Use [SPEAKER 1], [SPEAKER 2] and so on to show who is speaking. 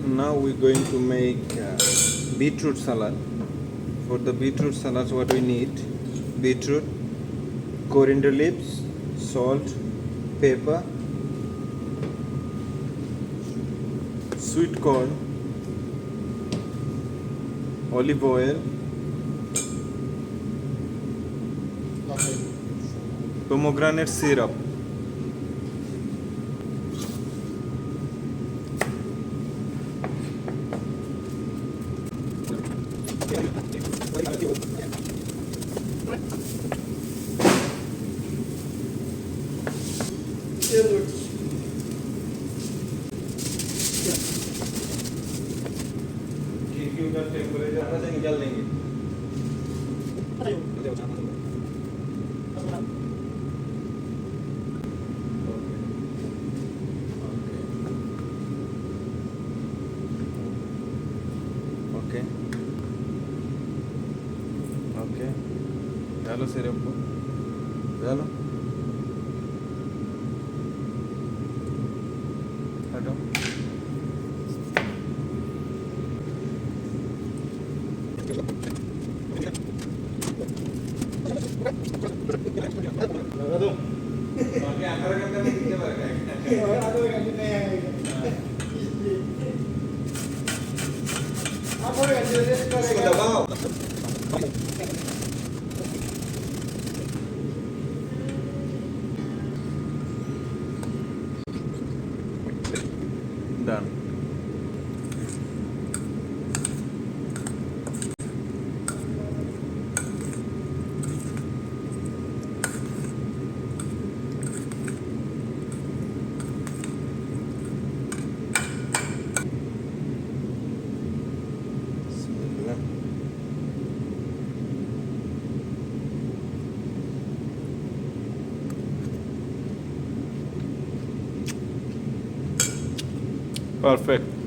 [SPEAKER 1] Now we're going to make beetroot salad. For the beetroot salad, what we need: beetroot, coriander leaves, salt, pepper, sweet corn, olive oil, pomegranate syrup. Temperature निकाल देंगे. Okay okay डालो syrup को डालो हटो. लगा दूं बाकी आधा घंटा में कितने बार खाएंगे आधा घंटे नहीं आएगा आप और घंटे रेस्ट करेंगे दबाओ डन. Perfect.